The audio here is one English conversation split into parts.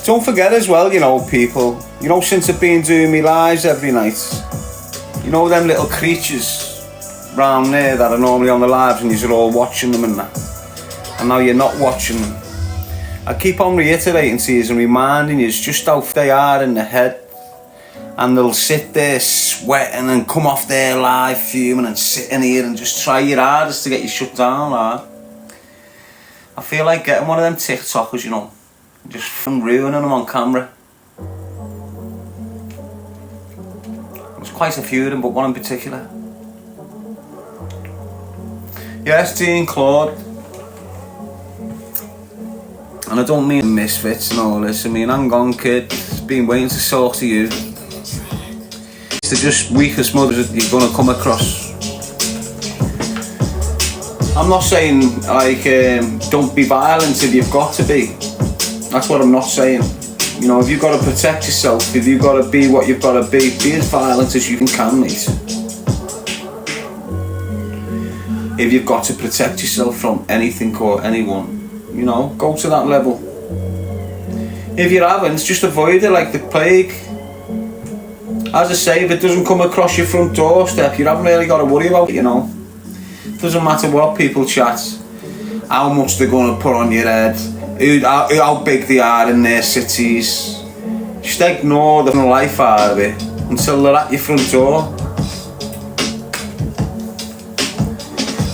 Don't forget as well, you know, people, you know, since I've been doing my lives every night, you know them little creatures round there that are normally on the lives and you're all watching them and that, and now you're not watching them. I keep on reiterating to you and reminding you just how they are in the head, and they'll sit there sweating and come off their live fuming and sit in here and just try your hardest to get you shut down, like. I feel like getting one of them TikTokers, you know, just ruining them on camera. There's quite a few of them, but one in particular. Yes, Dean Claude. And I don't mean misfits and all this, I mean, hang on kid, been waiting to talk to you. It's the just weakest mothers that you're going to come across. I'm not saying, like, don't be violent if you've got to be. That's what I'm not saying. You know, if you've got to protect yourself, if you've got to be what you've got to be as violent as you can, mate. If you've got to protect yourself from anything or anyone, you know, go to that level. If you haven't, just avoid it like the plague. As I say, if it doesn't come across your front doorstep, you haven't really got to worry about it, you know. Doesn't matter what people chat, how much they're going to put on your head, how big they are in their cities. Just ignore the life out of it until they're at your front door.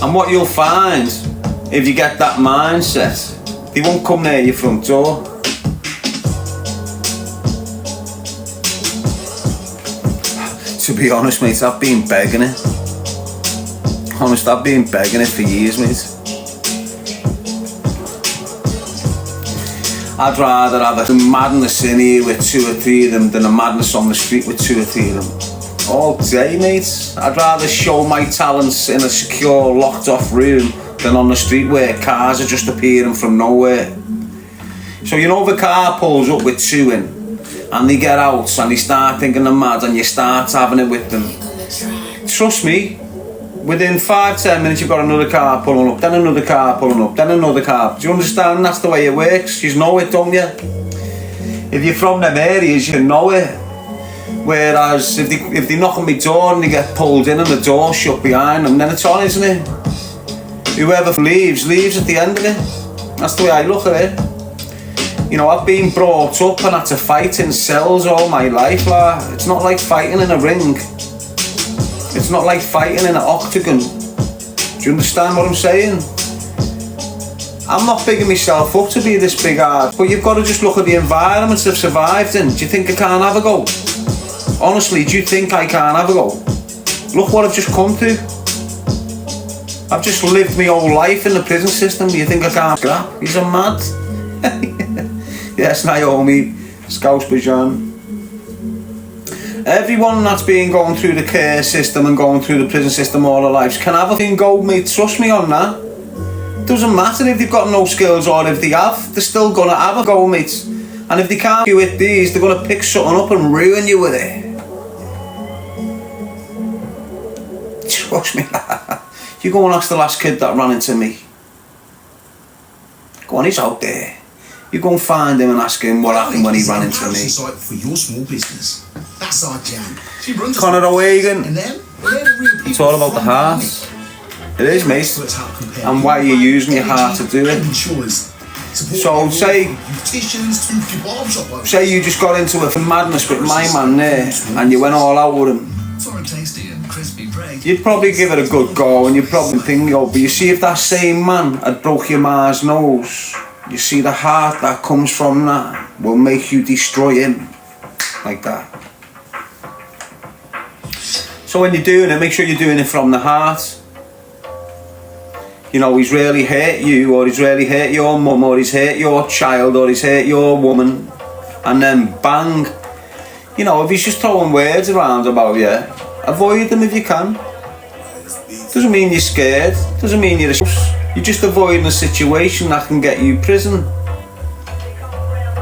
And what you'll find, if you get that mindset, they won't come near your front door. To be honest, mate, I've been begging it. Honest, I've been begging it for years, mate. I'd rather have a madness in here with 2 or 3 of them than a madness on the street with 2 or 3 of them. All day, mate. I'd rather show my talents in a secure, locked-off room than on the street where cars are just appearing from nowhere. So you know, if a car pulls up with 2 in, and they get out and they start thinking they're mad and you start having it with them, trust me, within 5-10 minutes you've got another car pulling up, then another car pulling up, then another car. Do you understand? That's the way it works. You know it, don't you? If you're from them areas, you know it. Whereas if they knock on my door and they get pulled in and the door shut behind them, then it's on, isn't it? Whoever leaves at the end of it. That's the way I look at it. You know, I've been brought up and had to fight in cells all my life, like. It's not like fighting in a ring. It's not like fighting in an octagon. Do you understand what I'm saying? I'm not bigging myself up to be this big hard, but you've got to just look at the environments I've survived in. Do you think I can't have a go? Honestly, do you think I can't have a go? Look what I've just come to. I've just lived my whole life in the prison system. Do you think I can't scrap? He's a mad. Yes, Naomi, Scouse Bajan. Everyone that's been going through the care system and going through the prison system all their lives can have a thing go, mate. Trust me on that. Doesn't matter if they've got no skills or if they have, they're still gonna have a go, mate. And if they can't do with these, they're gonna pick something up and ruin you with it. Trust me. You go and ask the last kid that ran into me. Go on, he's out there. You go and find him and ask him what happened when he ran into me. For your small business. That's our jam. Conor O'Hagan. It's all about the heart. It is, mate. And why you're using your heart to do it. So say you just got into a madness with my man there and you went all out with him. You'd probably give it a good go and you'd probably think, but you see, if that same man had broke your ma's nose, you see the heart that comes from that will make you destroy him. Like that. So when you're doing it, make sure you're doing it from the heart. You know, he's really hurt you, or he's really hurt your mum, or he's hurt your child, or he's hurt your woman, and then bang. You know, if he's just throwing words around about you, avoid them if you can. Doesn't mean you're scared, doesn't mean you're just avoiding a situation that can get you prison.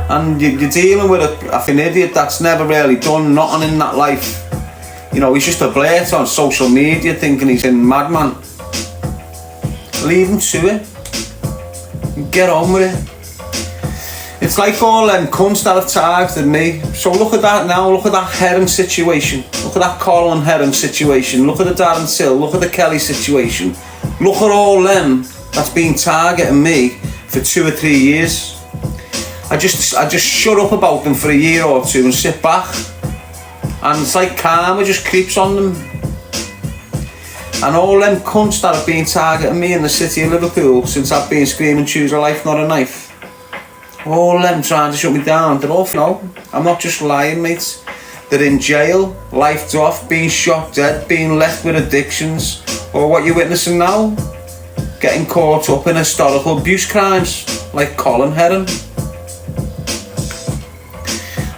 And you're dealing with an idiot that's never really done nothing in that life. You know, he's just a blurt on social media thinking he's a madman. Leave him to it. Get on with it. It's like all them cunts that have targeted me. So look at that now, look at that Heron situation. Look at that Colin Heron situation. Look at the Darren Till, look at the Kelly situation. Look at all them that's been targeting me for 2 or 3 years. I just shut up about them for a year or two and sit back. And it's like karma just creeps on them. And all them cunts that have been targeting me in the city of Liverpool since I've been screaming, choose a life, not a knife. All them trying to shut me down, they're off now. I'm not just lying, mate. They're in jail, lifed off, being shot dead, being left with addictions, or what you're witnessing now, getting caught up in historical abuse crimes, like Colin Heron.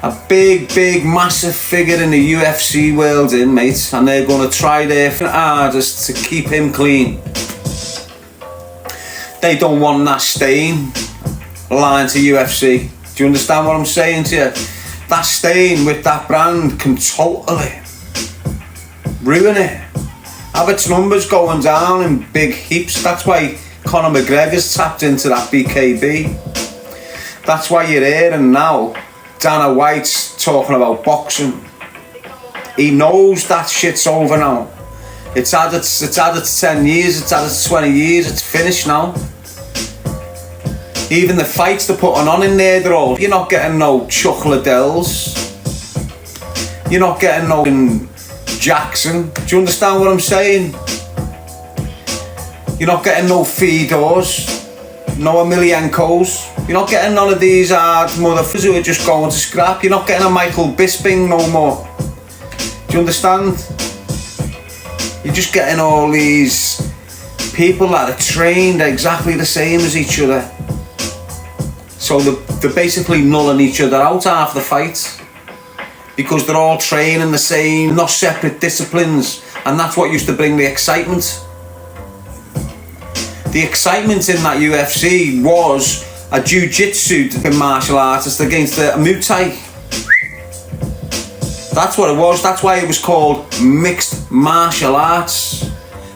A big, massive figure in the UFC world mate, and they're going to try their hardest to keep him clean. They don't want that stain lying to UFC. Do you understand what I'm saying to you? That stain with that brand can totally ruin it. Have its numbers going down in big heaps. That's why Conor McGregor's tapped into that BKB. That's why you're hearing now Dana White's talking about boxing. He knows that shit's over now. It's had its 10 years, it's had its 20 years, it's finished now. Even the fights they're putting on in there, you're not getting no Chuck Liddells. You're not getting no Jackson. Do you understand what I'm saying? You're not getting no Fedors, no Emeliankos. You're not getting none of these hard motherfuckers who are just going to scrap. You're not getting a Michael Bisping no more. Do you understand? You're just getting all these people that are trained exactly the same as each other. So they're basically nulling each other out half the fight because they're all training the same, not separate disciplines, and that's what used to bring the excitement. The excitement in that UFC was a jiu-jitsu martial artist against a Muay Thai. That's what it was. That's why it was called mixed martial arts,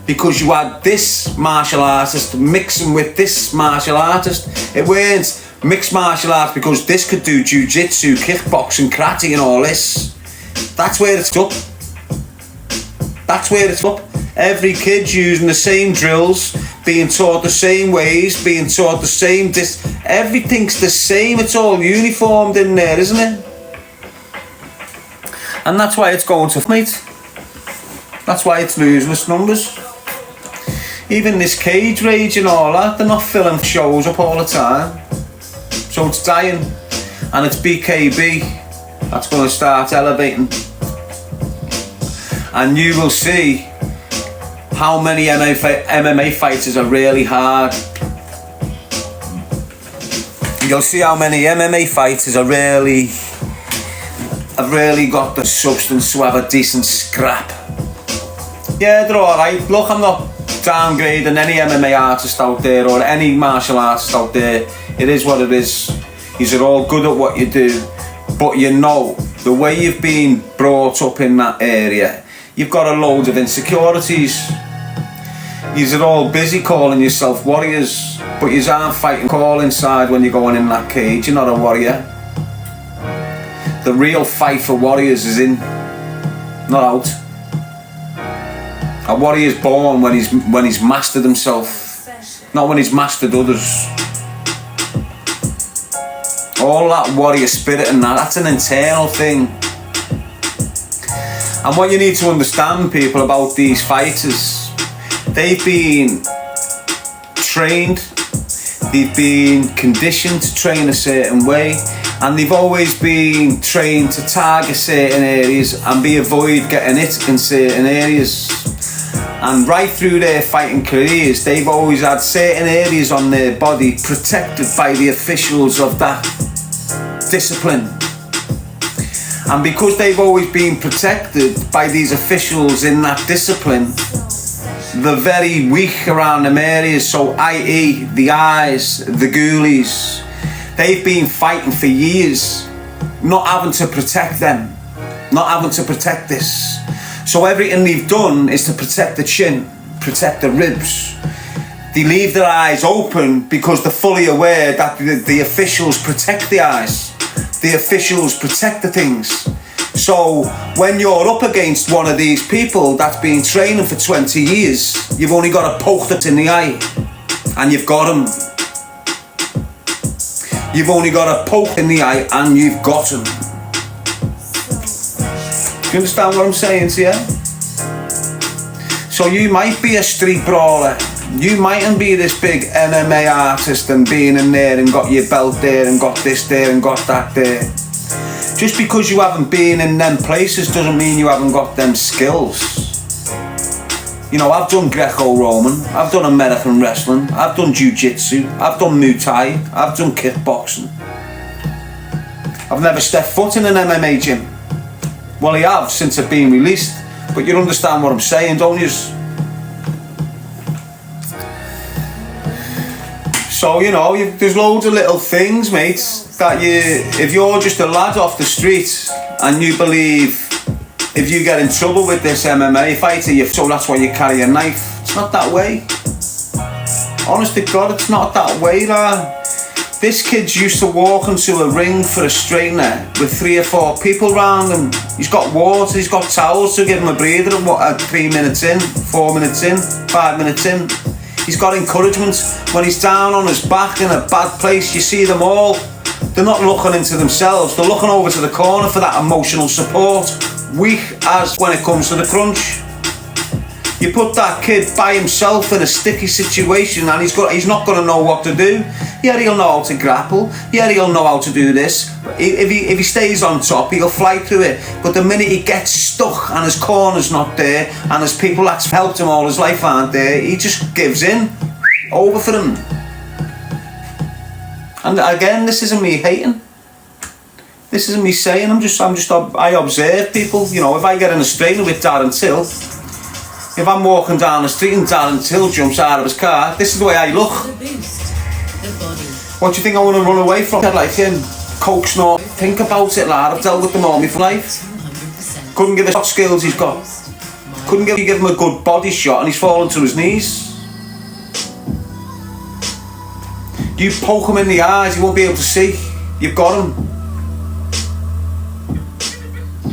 because you had this martial artist mixing with this martial artist. It weren't mixed martial arts because this could do jiu-jitsu, kickboxing, karate and all this. That's where it's up. That's where it's up. Every kid's using the same drills, being taught the same ways, being taught the same everything's the same. It's all uniformed in there, isn't it? And that's why it's going to mate. That's why it's losing its numbers. Even this cage rage and all that, they're not filling shows up all the time. So it's dying, and it's BKB that's going to start elevating, and you will see how many MMA fighters are really hard. You'll see how many MMA fighters have really got the substance to have a decent scrap. Yeah, they're alright. Look, I'm not downgrading any MMA artist out there or any martial artist out there. It is what it is. You're all good at what you do, but you know, the way you've been brought up in that area, you've got a load of insecurities. You're all busy calling yourself warriors, but you aren't fighting call inside when you're going in that cage. You're not a warrior. The real fight for warriors is in, not out. A warrior's born when he's mastered himself, not when he's mastered others. All that warrior spirit and that's an internal thing. And what you need to understand, people, about these fighters, they've been trained, they've been conditioned to train a certain way, and they've always been trained to target certain areas and avoid getting hit in certain areas. And right through their fighting careers, they've always had certain areas on their body protected by the officials of that discipline. And because they've always been protected by these officials in that discipline, they're very weak around them areas. So i.e. the eyes, the ghoulies, they've been fighting for years, not having to protect them, not having to protect this. So everything they've done is to protect the chin, protect the ribs, They leave their eyes open because they're fully aware that the officials protect the eyes. The officials protect the things. So when you're up against one of these people that's been training for 20 years, you've only got to poke it in the eye and you've got him. You've only got to poke in the eye and you've got him. Do you understand what I'm saying to you? So you might be a street brawler. You mightn't be this big MMA artist and being in there and got your belt there and got this there and got that there. Just because you haven't been in them places doesn't mean you haven't got them skills. You know, I've done Greco-Roman, I've done American wrestling, I've done Jiu-Jitsu, I've done Muay Thai, I've done kickboxing. I've never stepped foot in an MMA gym. Well, I have since I've been released, but you understand what I'm saying, don't you? So, you know, there's loads of little things, mate, that if you're just a lad off the street and you believe if you get in trouble with this MMA fighter, so that's why you carry a knife. It's not that way. Honest to God, it's not that way, lad. This kid's used to walk into a ring for a straightener with 3 or 4 people around him. He's got water, he's got towels to give him a breather at 3 minutes in, 4 minutes in, 5 minutes in. He's got encouragement. When he's down on his back in a bad place, you see them all. They're not looking into themselves. They're looking over to the corner for that emotional support. Weak as when it comes to the crunch. You put that kid by himself in a sticky situation and he's not going to know what to do. Yeah, he'll know how to grapple. Yeah, he'll know how to do this. If he stays on top, he'll fly through it. But the minute he gets stuck and his corner's not there and his people that's helped him all his life aren't there, he just gives in. Over for him. And again, this isn't me hating. This isn't me saying. I observe people. You know, if I get in a strainer with Darren Till, if I'm walking down the street and Darren Till jumps out of his car, this is the way I look. What do you think I want to run away from? Like him, coke snort. Think about it, lad. I've dealt with them all my life. Couldn't give the shot skills he's got. Couldn't give him a good body shot and he's fallen to his knees. You poke him in the eyes, he won't be able to see. You've got him.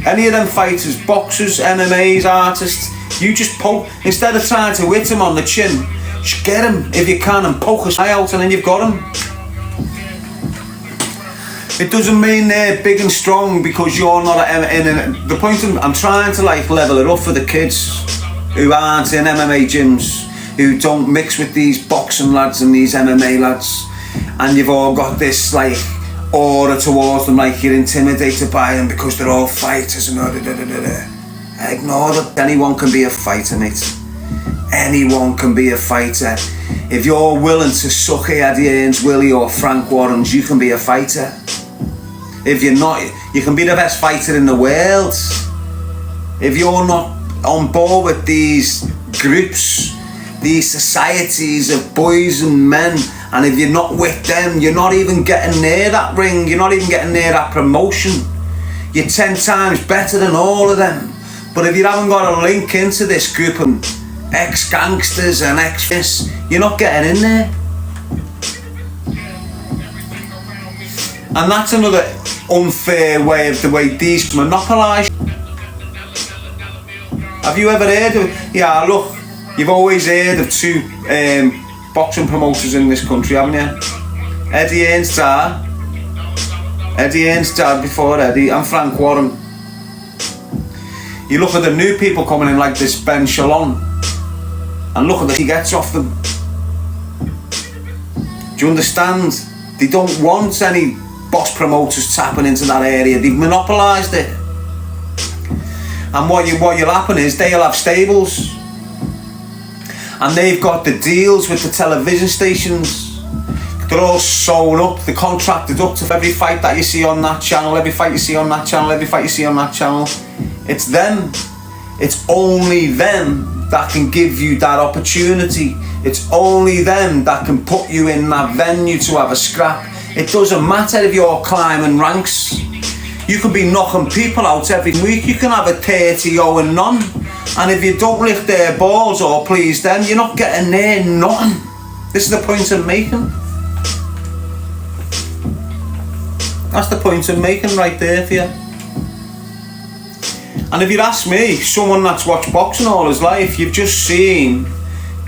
Any of them fighters, boxers, MMAs, artists, you just poke, instead of trying to hit him on the chin, just get him if you can and poke his eye out and then you've got him. It doesn't mean they're big and strong because you're not in the point I'm trying to like level it up for the kids who aren't in MMA gyms, who don't mix with these boxing lads and these MMA lads, and you've all got this like aura towards them, like you're intimidated by them because they're all fighters and Ignore that. Anyone can be a fighter, mate. Anyone can be a fighter. If you're willing to suck Eddie Hearns, Willie or Frank Warren's, you can be a fighter. If you're not, you can be the best fighter in the world. If you're not on board with these groups, these societies of boys and men, and if you're not with them, you're not even getting near that ring, you're not even getting near that promotion. You're 10 times better than all of them. But if you haven't got a link into this group of ex-gangsters and ex-this, you're not getting in there. And that's another unfair way of the way these monopolise. Have you ever heard of, yeah look, you've always heard of 2 boxing promoters in this country, haven't you? Eddie Hearns' dad before Eddie, and Frank Warren. You look at the new people coming in like this Ben Shalom, and look at what he gets off them. Do you understand? They don't want any boss promoters tapping into that area. They've monopolised it. And what will happen is they'll have stables, and they've got the deals with the television stations. They're all sewn up, they're contracted up to every fight that you see on that channel, every fight you see on that channel, every fight you see on that channel. It's them. It's only them that can give you that opportunity. It's only them that can put you in that venue to have a scrap. It doesn't matter if you're climbing ranks. You can be knocking people out every week. You can have a 30-0 and none. And if you don't lift their balls or please them, you're not getting near nothing. This is the point I'm making. That's the point I'm making right there for you. And if you ask me, someone that's watched boxing all his life, you've just seen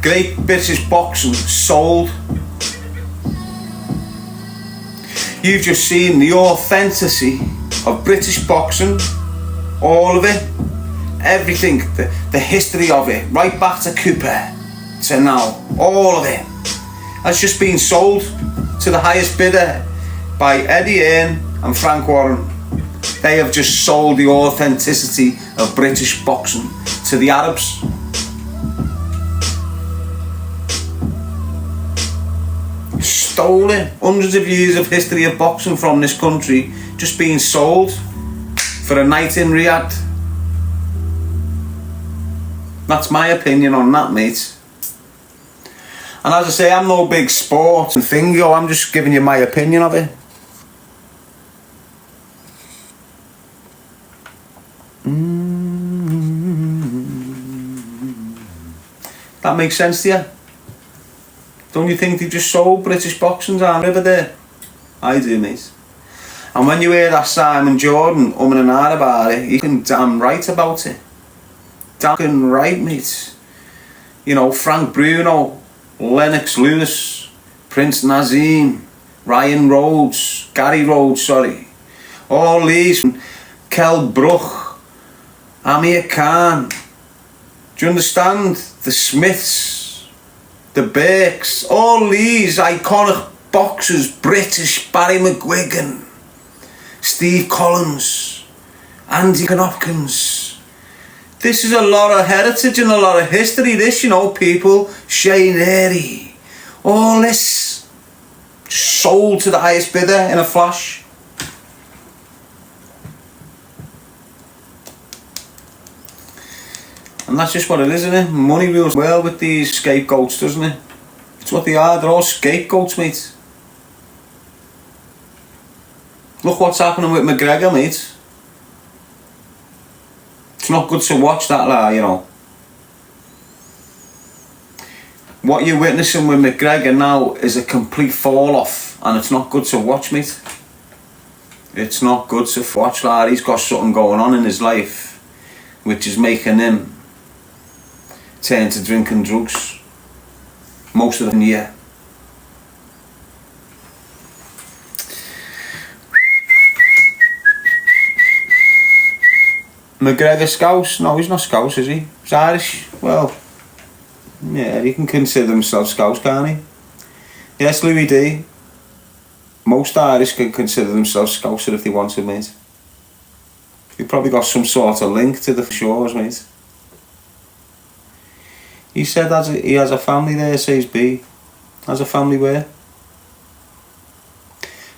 great British boxing sold. You've just seen the authenticity of British boxing, all of it, everything, the history of it, right back to Cooper to now, all of it has just been sold to the highest bidder by Eddie Hearn and Frank Warren. They have just sold the authenticity of British boxing to the Arabs. Stole it. Hundreds of years of history of boxing from this country just being sold for a night in Riyadh. That's my opinion on that, mate. And as I say, I'm no big sport and thing, yo, I'm just giving you my opinion of it. That makes sense to you? Don't you think they just sold British boxing down over there? I do, mate. And when you hear that Simon Jordan umming and ahhing about it, you can damn right about it. Damn right, mate. You know, Frank Bruno, Lennox Lewis, Prince Nazim, Ryan Rhodes, Gary Rhodes, sorry. All these, Kell Brook, Amir Khan. Do you understand? The Smiths, the Burkes, all these iconic boxers, British, Barry McGuigan, Steve Collins, Andy Hopkins. This is a lot of heritage and a lot of history, this, you know, people. Shane Airy, all this sold to the highest bidder in a flash. And that's just what it is, isn't it? Money rules well with these scapegoats, doesn't it? It's what they are, they're all scapegoats, mate. Look what's happening with McGregor, mate. It's not good to watch that, you know. What you're witnessing with McGregor now is a complete fall off, and it's not good to watch, mate. It's not good to watch, lad. He's got something going on in his life which is making him turn to drinking drugs most of the year. McGregor Scouse? No, he's not Scouse, is he? He's Irish. Well, yeah, he can consider himself Scouse, can't he? Yes, Louis D. Most Irish can consider themselves Scouser if they want to, mate. You've probably got some sort of link to the shores, mate. He said he has a family there, says B. Has a family where?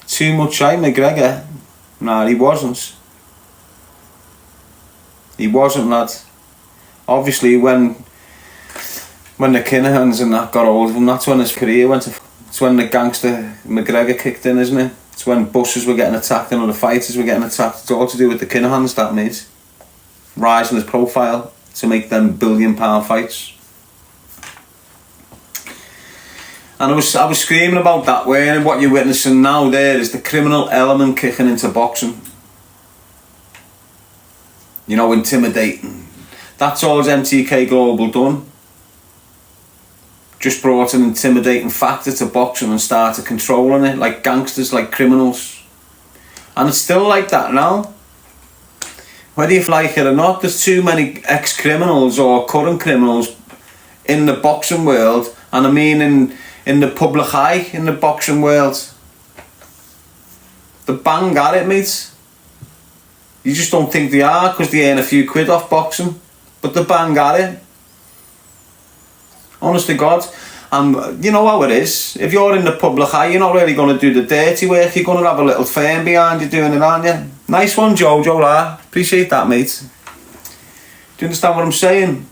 Too much right, McGregor? Nah, he wasn't. He wasn't, lad. Obviously, when the Kinahans and that got hold of him, that's when his career went to... It's when the gangster McGregor kicked in, isn't it? It's when buses were getting attacked and other fighters were getting attacked. It's all to do with the Kinahans, that, mate. Rising his profile to make them £1 billion fights. And I was screaming about that way, and what you're witnessing now there is the criminal element kicking into boxing. You know, intimidating. That's all MTK Global done. Just brought an intimidating factor to boxing and started controlling it like gangsters, like criminals. And it's still like that now. Whether you like it or not, there's too many ex-criminals or current criminals in the boxing world, and I mean in the public eye, in the boxing world. They're bang at it, mate. You just don't think they are because they earn a few quid off boxing, but they're bang at it. Honest to God. And you know how it is. If you're in the public eye, you're not really going to do the dirty work. You're going to have a little firm behind you doing it, aren't you? Nice one, Jojo, la. Appreciate that, mate. Do you understand what I'm saying?